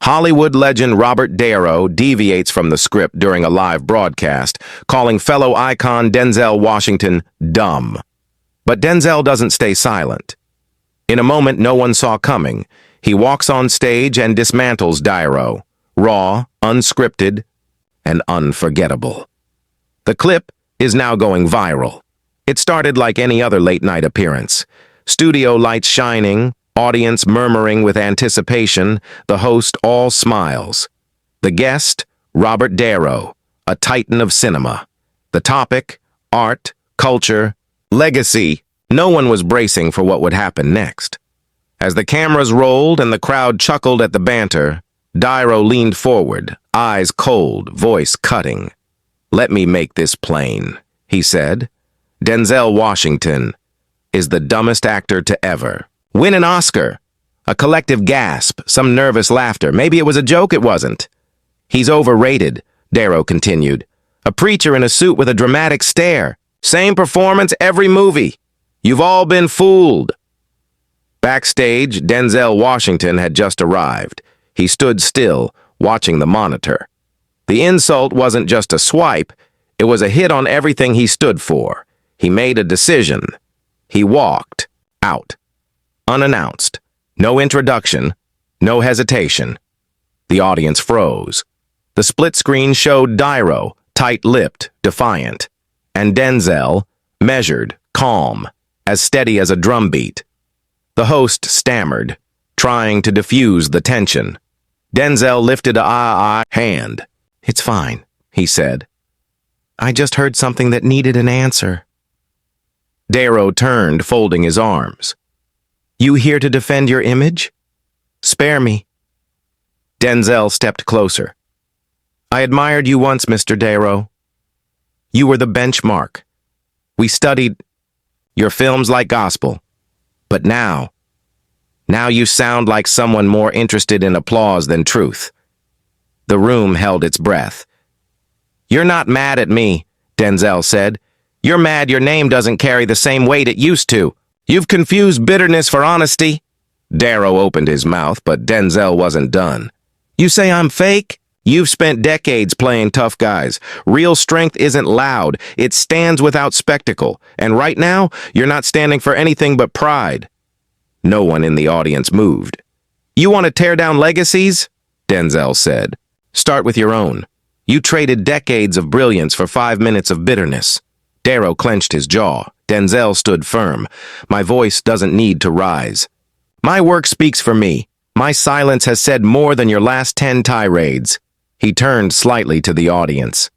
Hollywood legend Robert Niro deviates from the script during a live broadcast, calling fellow icon Denzel Washington dumb. But Denzel doesn't stay silent. In a moment no one saw coming, he walks on stage and dismantles Niro, raw, unscripted, and unforgettable. The clip is now going viral. It started like any other late-night appearance. Studio lights shining, audience murmuring with anticipation, the host all smiles. The guest, Robert Niro, a titan of cinema. The topic, art, culture, legacy. No one was bracing for what would happen next. As the cameras rolled and the crowd chuckled at the banter, Niro leaned forward, eyes cold, voice cutting. "Let me make this plain," he said. Denzel Washington is the dumbest actor to ever win an Oscar. A collective gasp, some nervous laughter. Maybe it was a joke, it wasn't. "He's overrated," Niro continued. "A preacher in a suit with a dramatic stare. Same performance every movie. You've all been fooled." Backstage, Denzel Washington had just arrived. He stood still, watching the monitor. The insult wasn't just a swipe, it was a hit on everything he stood for. He made a decision. He walked out. Unannounced. No introduction. No hesitation. The audience froze. The split screen showed Niro, tight-lipped, defiant, and Denzel, measured, calm, as steady as a drumbeat. The host stammered, trying to diffuse the tension. Denzel lifted a hand. "It's fine," he said. "I just heard something that needed an answer." Niro turned, folding his arms. "You here to defend your image? Spare me." Denzel stepped closer. "I admired you once, Mr. Niro. You were the benchmark. We studied your films like gospel. But now you sound like someone more interested in applause than truth." The room held its breath. "You're not mad at me," Denzel said. "You're mad your name doesn't carry the same weight it used to. You've confused bitterness for honesty." Niro opened his mouth, but Denzel wasn't done. "You say I'm fake? You've spent decades playing tough guys. Real strength isn't loud. It stands without spectacle. And right now, you're not standing for anything but pride." No one in the audience moved. "You want to tear down legacies?" Denzel said. "Start with your own. You traded decades of brilliance for 5 minutes of bitterness." Niro clenched his jaw. Denzel stood firm. "My voice doesn't need to rise. My work speaks for me. My silence has said more than your last 10 tirades." He turned slightly to the audience.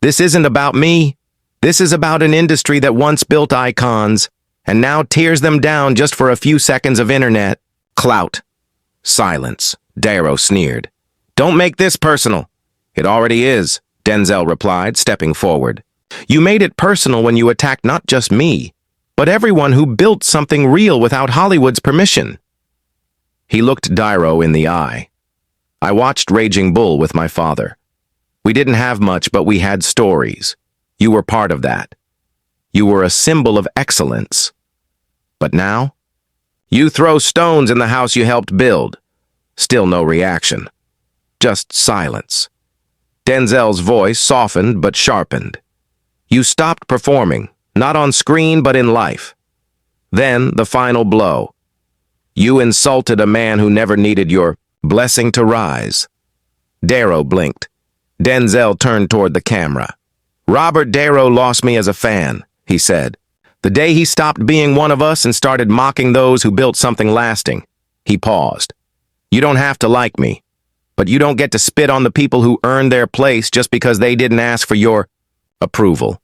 "This isn't about me. This is about an industry that once built icons and now tears them down just for a few seconds of internet clout." Silence. Niro sneered. "Don't make this personal." "It already is," Denzel replied, stepping forward. "You made it personal when you attacked not just me, but everyone who built something real without Hollywood's permission." He looked Niro in the eye. "I watched Raging Bull with my father. We didn't have much, but we had stories. You were part of that. You were a symbol of excellence. But now, you throw stones in the house you helped build." Still no reaction. Just silence. Denzel's voice softened but sharpened. "You stopped performing, not on screen but in life. Then the final blow. You insulted a man who never needed your blessing to rise." Niro blinked. Denzel turned toward the camera. "Robert Niro lost me as a fan," he said. "The day he stopped being one of us and started mocking those who built something lasting." He paused. "You don't have to like me, but you don't get to spit on the people who earned their place just because they didn't ask for your approval."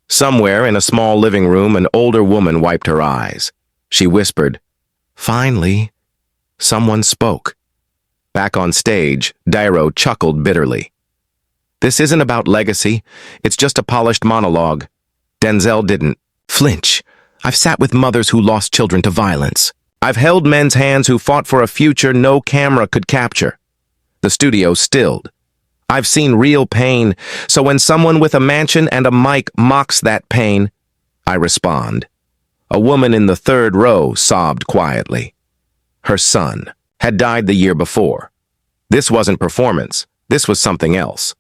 Somewhere in a small living room, an older woman wiped her eyes. She whispered, "Finally, someone spoke." Back on stage, Niro chuckled bitterly. "This isn't about legacy. It's just a polished monologue." Denzel didn't flinch. "I've sat with mothers who lost children to violence. I've held men's hands who fought for a future no camera could capture." The studio stilled. "I've seen real pain, so when someone with a mansion and a mic mocks that pain, I respond." A woman in the third row sobbed quietly. Her son had died the year before. This wasn't performance. This was something else.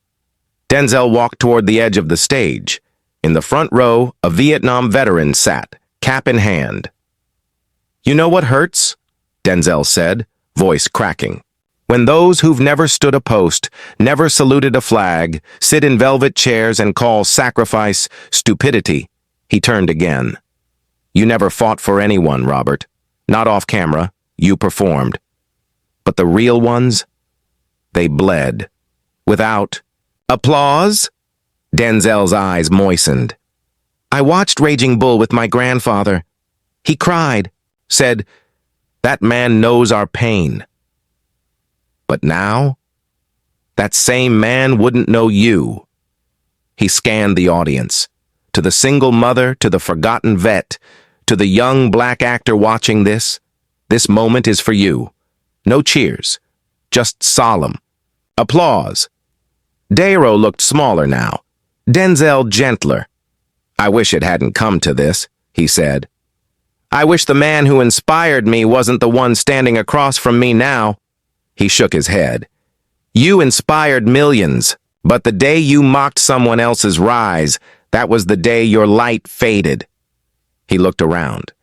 Denzel walked toward the edge of the stage. In the front row, a Vietnam veteran sat, cap in hand. "You know what hurts?" Denzel said, voice cracking. "When those who've never stood a post, never saluted a flag, sit in velvet chairs and call sacrifice stupidity." He turned again. "You never fought for anyone, Robert. Not off camera. You performed. But the real ones, they bled. Without applause?" Denzel's eyes moistened. "I watched Raging Bull with my grandfather. He cried, said, 'That man knows our pain.' But now, that same man wouldn't know you." He scanned the audience. To the single mother, to the forgotten vet, to the young black actor watching this moment is for you. No cheers, just solemn applause. Niro looked smaller now, Denzel gentler. "I wish it hadn't come to this," he said. "I wish the man who inspired me wasn't the one standing across from me now." He shook his head. "You inspired millions, but the day you mocked someone else's rise, that was the day your light faded." He looked around.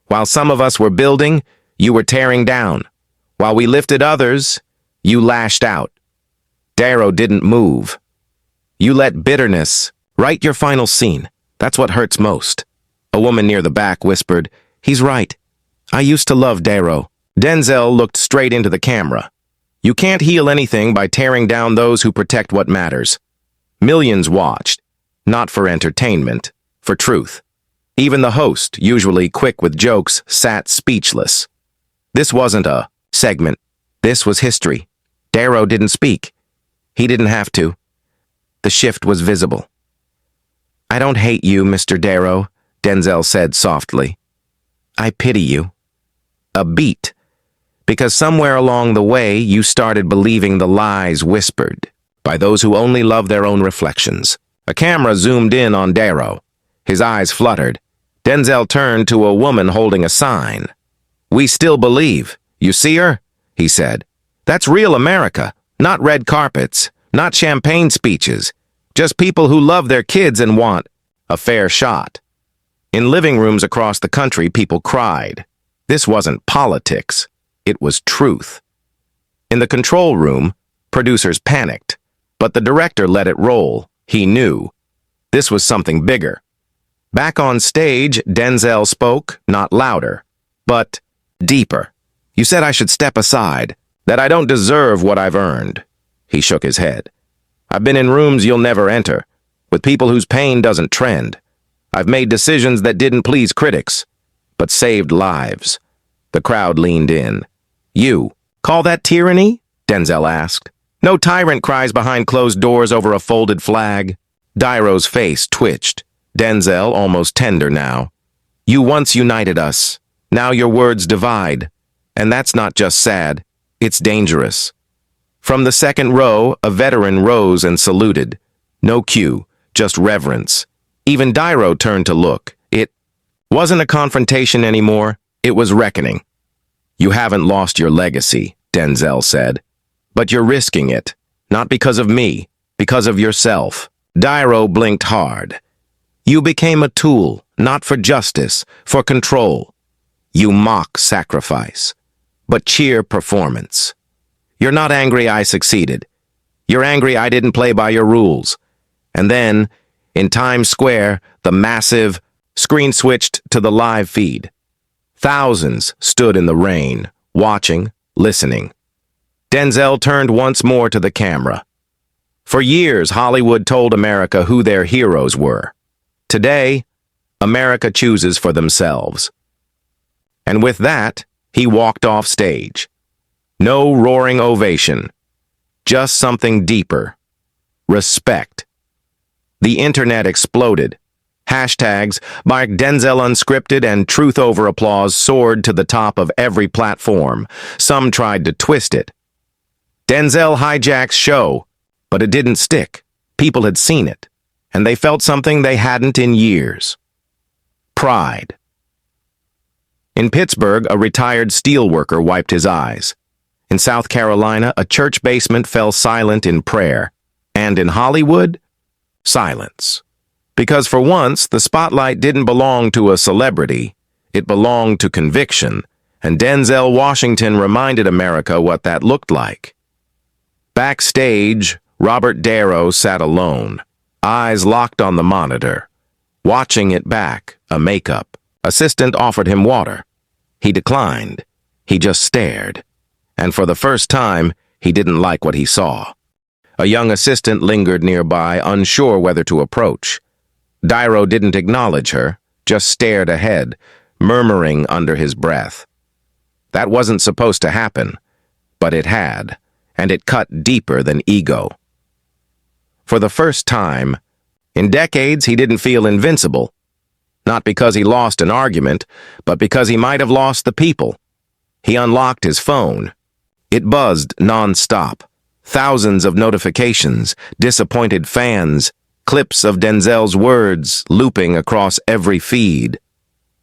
"While some of us were building, you were tearing down. While we lifted others, you lashed out." Niro didn't move. "You let bitterness write your final scene. That's what hurts most." A woman near the back whispered, "He's right. I used to love Niro." Denzel looked straight into the camera. "You can't heal anything by tearing down those who protect what matters." Millions watched, not for entertainment, for truth. Even the host, usually quick with jokes, sat speechless. This wasn't a segment. This was history. Niro didn't speak. He didn't have to. The shift was visible. "I don't hate you, Mr. Niro," Denzel said softly. "I pity you. A beat. Because somewhere along the way you started believing the lies whispered by those who only love their own reflections." A camera zoomed in on Niro. His eyes fluttered. Denzel turned to a woman holding a sign. "We still believe. You see her?" he said. "That's real America. Not red carpets. Not champagne speeches. Just people who love their kids and want a fair shot." In living rooms across the country, people cried. This wasn't politics. It was truth. In the control room, producers panicked, but the director let it roll. He knew. This was something bigger. Back on stage, Denzel spoke, not louder, but deeper. "You said I should step aside, that I don't deserve what I've earned." He shook his head. "I've been in rooms you'll never enter, with people whose pain doesn't trend. I've made decisions that didn't please critics, but saved lives." The crowd leaned in. "You call that tyranny?" Denzel asked. "No tyrant cries behind closed doors over a folded flag." Niro's face twitched. Denzel, almost tender now. "You once united us. Now your words divide. And that's not just sad. It's dangerous." From the second row, a veteran rose and saluted. No cue, just reverence. Even Niro turned to look. It wasn't a confrontation anymore. It was reckoning. "You haven't lost your legacy," Denzel said. "But you're risking it. Not because of me, because of yourself." Niro blinked hard. "You became a tool, not for justice, for control. You mock sacrifice, but cheer performance. You're not angry I succeeded. You're angry I didn't play by your rules." And then, in Times Square, the massive screen switched to the live feed. Thousands stood in the rain, watching, listening. Denzel turned once more to the camera. For years, Hollywood told America who their heroes were. Today, America chooses for themselves. And with that, he walked off stage. No roaring ovation, just something deeper. Respect. The internet exploded. Hashtags, Mark Denzel Unscripted and Truth Over Applause soared to the top of every platform. Some tried to twist it. Denzel hijacks show, but it didn't stick. People had seen it, and they felt something they hadn't in years. Pride. In Pittsburgh, a retired steelworker wiped his eyes. In South Carolina, a church basement fell silent in prayer. And in Hollywood, silence. Because for once, the spotlight didn't belong to a celebrity. It belonged to conviction, and Denzel Washington reminded America what that looked like. Backstage, Robert De Niro sat alone, eyes locked on the monitor, watching it back, a makeup. Assistant offered him water. He declined. He just stared. And for the first time, he didn't like what he saw. A young assistant lingered nearby, unsure whether to approach. De Niro didn't acknowledge her, just stared ahead, murmuring under his breath. That wasn't supposed to happen, but it had, and it cut deeper than ego. For the first time, in decades, he didn't feel invincible. Not because he lost an argument, but because he might have lost the people. He unlocked his phone. It buzzed non-stop. Thousands of notifications, disappointed fans, clips of Denzel's words looping across every feed.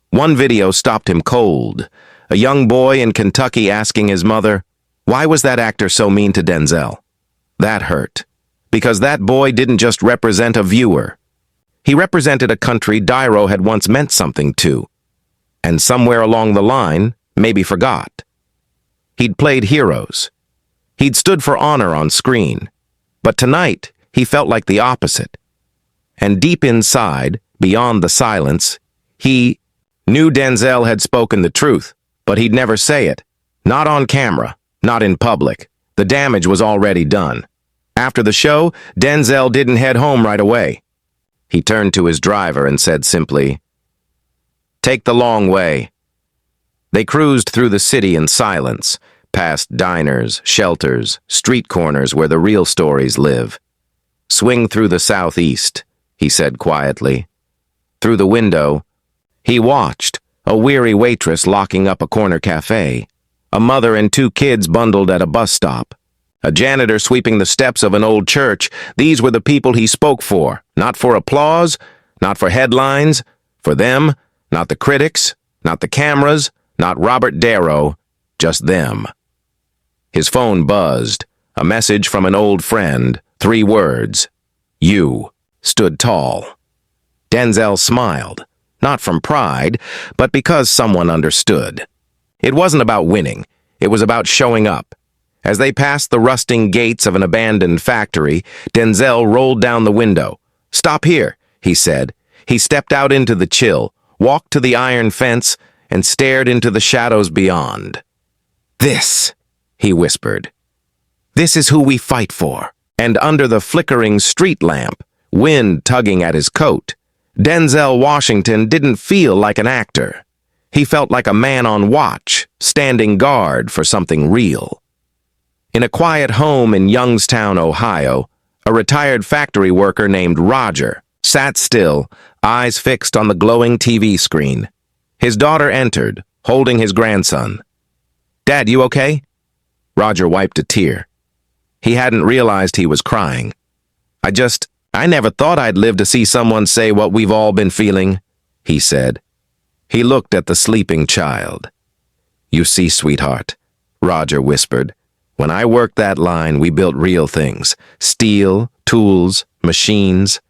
One video stopped him cold. A young boy in Kentucky asking his mother, "Why was that actor so mean to Denzel?" That hurt. Because that boy didn't just represent a viewer. He represented a country De Niro had once meant something to. And somewhere along the line, maybe forgot. He'd played heroes. He'd stood for honor on screen. But tonight, he felt like the opposite. And deep inside, beyond the silence, he knew Denzel had spoken the truth, but he'd never say it. Not on camera, not in public. The damage was already done. After the show, Denzel didn't head home right away. He turned to his driver and said simply, "Take the long way." They cruised through the city in silence, past diners, shelters, street corners where the real stories live. "Swing through the southeast," he said quietly. Through the window, he watched a weary waitress locking up a corner cafe, a mother and two kids bundled at a bus stop, a janitor sweeping the steps of an old church. These were the people he spoke for, not for applause, not for headlines, for them, not the critics, not the cameras, not Robert De Niro, just them. His phone buzzed, a message from an old friend, 3 words. "You stood tall." Denzel smiled, not from pride, but because someone understood. It wasn't about winning, it was about showing up. As they passed the rusting gates of an abandoned factory, Denzel rolled down the window. "Stop here," he said. He stepped out into the chill, walked to the iron fence, and stared into the shadows beyond. "This," he whispered. "This is who we fight for." And under the flickering street lamp, wind tugging at his coat, Denzel Washington didn't feel like an actor. He felt like a man on watch, standing guard for something real. In a quiet home in Youngstown, Ohio, a retired factory worker named Roger sat still, eyes fixed on the glowing TV screen. His daughter entered, holding his grandson. "Dad, you okay?" Roger wiped a tear. He hadn't realized he was crying. I never thought I'd live to see someone say what we've all been feeling," he said. He looked at the sleeping child. "You see, sweetheart," Roger whispered, "when I worked that line, we built real things. Steel, tools, machines.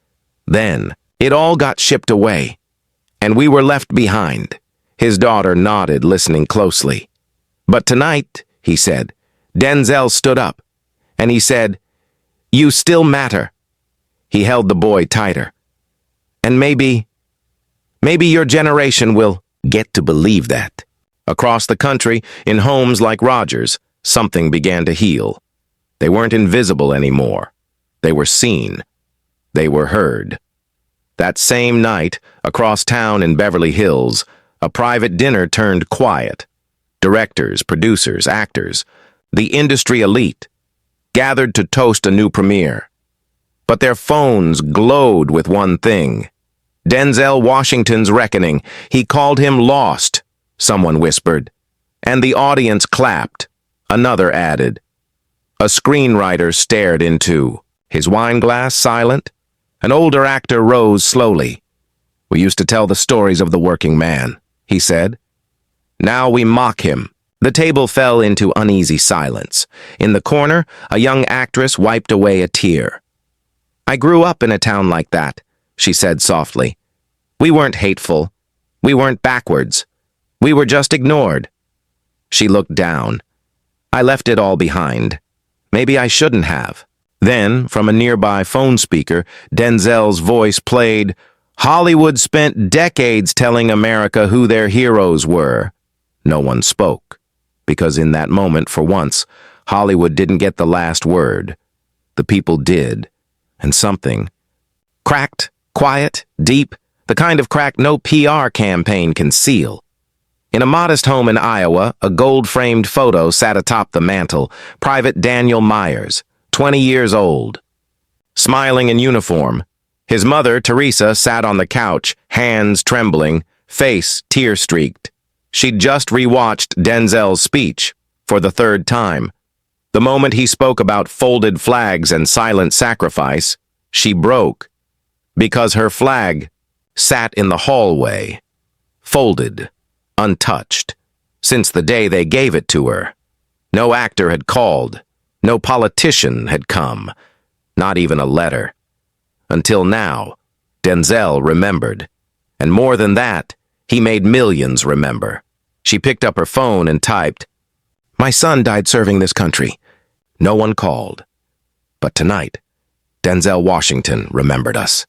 Then, it all got shipped away. And we were left behind." His daughter nodded, listening closely. "But tonight," he said, Denzel stood up, and he said, "You still matter." He held the boy tighter. "And maybe your generation will get to believe that." Across the country, in homes like Roger's, something began to heal. They weren't invisible anymore. They were seen. They were heard. That same night, across town in Beverly Hills, a private dinner turned quiet. Directors, producers, actors, the industry elite, gathered to toast a new premiere. But their phones glowed with one thing. Denzel Washington's reckoning. He called him lost, someone whispered. And the audience clapped. Another added. A screenwriter stared into his wine glass, silent. An older actor rose slowly. "We used to tell the stories of the working man," he said. "Now we mock him. The table fell into uneasy silence. In the corner, a young actress wiped away a tear. "I grew up in a town like that," she said softly. "We weren't hateful. We weren't backwards. We were just ignored." She looked down. "I left it all behind. Maybe I shouldn't have." Then, from a nearby phone speaker, Denzel's voice played, "Hollywood spent decades telling America who their heroes were." No one spoke, because in that moment, for once, Hollywood didn't get the last word. The people did, and something. Cracked, quiet, deep, the kind of crack no PR campaign can seal. In a modest home in Iowa, a gold-framed photo sat atop the mantel, Private Daniel Myers, 20 years old. Smiling in uniform, his mother, Teresa, sat on the couch, hands trembling, face tear-streaked. She'd just rewatched Denzel's speech for the third time. The moment he spoke about folded flags and silent sacrifice, she broke, because her flag sat in the hallway, folded, untouched, since the day they gave it to her. No actor had called, no politician had come, not even a letter. Until now, Denzel remembered. And more than that, he made millions remember. She picked up her phone and typed, "My son died serving this country." No one called. But tonight, Denzel Washington remembered us.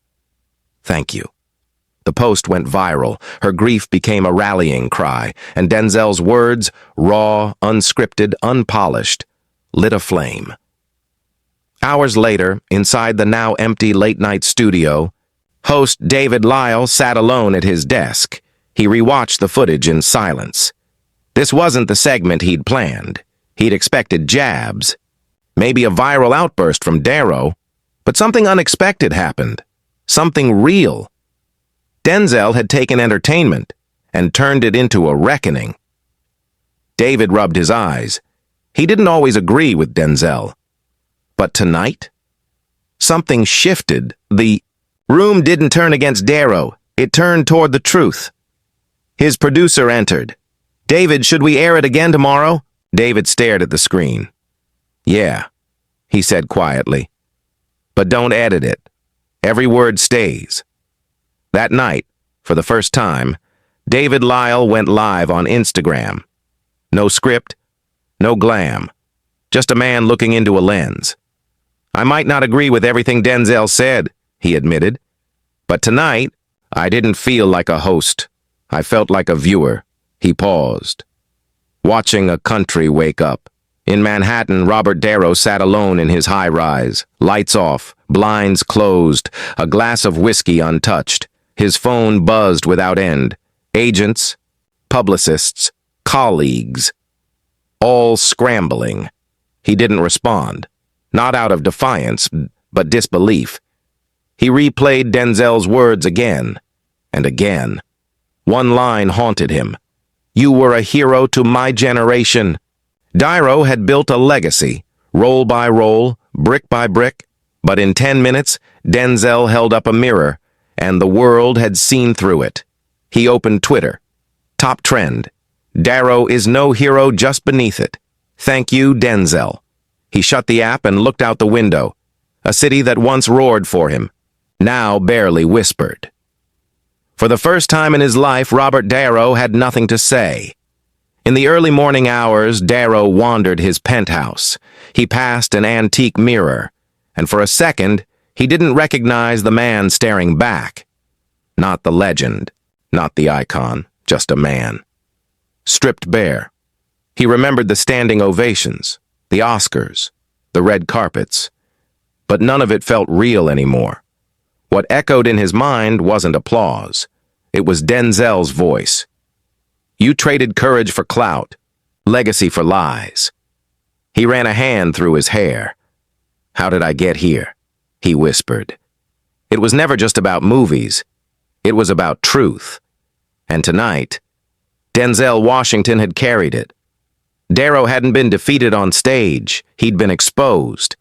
Thank you. The post went viral. Her grief became a rallying cry, and Denzel's words, raw, unscripted, unpolished, lit a flame. Hours later, inside the now empty late-night studio, host David Lyle sat alone at his desk. He rewatched the footage in silence. This wasn't the segment he'd planned. He'd expected jabs, maybe a viral outburst from Darrow, but something unexpected happened. Something real. Denzel had taken entertainment and turned it into a reckoning. David rubbed his eyes. He didn't always agree with Denzel. But tonight? Something shifted. The room didn't turn against Darrow. It turned toward the truth. His producer entered. "David, should we air it again tomorrow?" David stared at the screen. "Yeah," he said quietly. "But don't edit it. Every word stays." That night, for the first time, David Lyle went live on Instagram. No script, no glam, just a man looking into a lens. "I might not agree with everything Denzel said," he admitted, "but tonight, I didn't feel like a host. I felt like a viewer." He paused. Watching a country wake up. In Manhattan, Robert Darrow sat alone in his high-rise, lights off, blinds closed, a glass of whiskey untouched. His phone buzzed without end. Agents, publicists, colleagues, all scrambling. He didn't respond, not out of defiance, but disbelief. He replayed Denzel's words again and again. One line haunted him. "You were a hero to my generation." Darrow had built a legacy, roll by roll, brick by brick, but in 10 minutes, Denzel held up a mirror, and the world had seen through it. He opened Twitter. Top trend. "Darrow is no hero, just beneath it. Thank you, Denzel." He shut the app and looked out the window. A city that once roared for him, now barely whispered. For the first time in his life, Robert Darrow had nothing to say. In the early morning hours, Darrow wandered his penthouse. He passed an antique mirror, and for a second, he didn't recognize the man staring back. Not the legend, not the icon, just a man. Stripped bare. He remembered the standing ovations, the Oscars, the red carpets, but none of it felt real anymore. What echoed in his mind wasn't applause. It was Denzel's voice. "You traded courage for clout, legacy for lies." He ran a hand through his hair. "How did I get here?" he whispered. It was never just about movies. It was about truth. And tonight, Denzel Washington had carried it. Darrow hadn't been defeated on stage. He'd been exposed.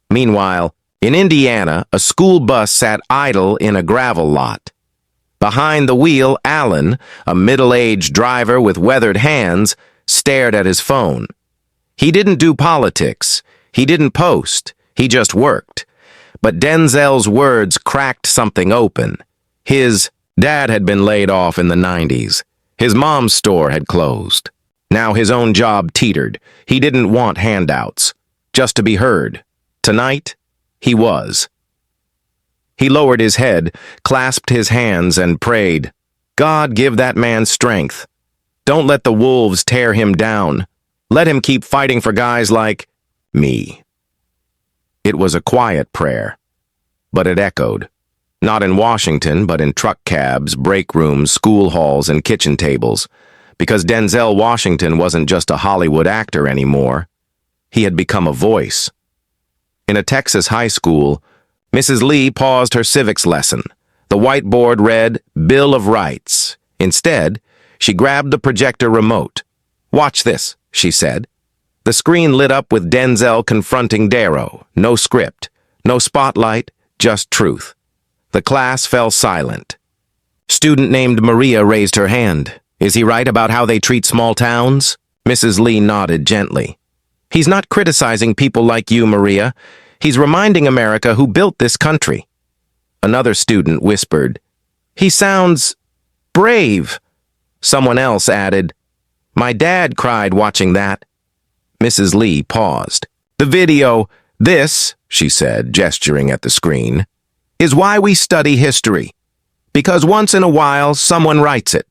Meanwhile, in Indiana, a school bus sat idle in a gravel lot. Behind the wheel, Alan, a middle-aged driver with weathered hands, stared at his phone. He didn't do politics. He didn't post. He just worked. But Denzel's words cracked something open. His dad had been laid off in the 90s. His mom's store had closed. Now his own job teetered. He didn't want handouts, just to be heard. Tonight, he was. He lowered his head, clasped his hands, and prayed, "God, give that man strength. Don't let the wolves tear him down. Let him keep fighting for guys like me." It was a quiet prayer, but it echoed. Not in Washington, but in truck cabs, break rooms, school halls, and kitchen tables. Because Denzel Washington wasn't just a Hollywood actor anymore. He had become a voice. In a Texas high school, Mrs. Lee paused her civics lesson. The whiteboard read, "Bill of Rights." Instead, she grabbed the projector remote. "Watch this," she said. The screen lit up with Denzel confronting Darrow. No script, no spotlight, just truth. The class fell silent. Student named Maria raised her hand. "Is he right about how they treat small towns?" Mrs. Lee nodded gently. "He's not criticizing people like you, Maria. He's reminding America who built this country." Another student whispered, "He sounds brave." Someone else added, "My dad cried watching that." Mrs. Lee paused. "The video, this," she said, gesturing at the screen, "is why we study history. Because once in a while, someone writes it.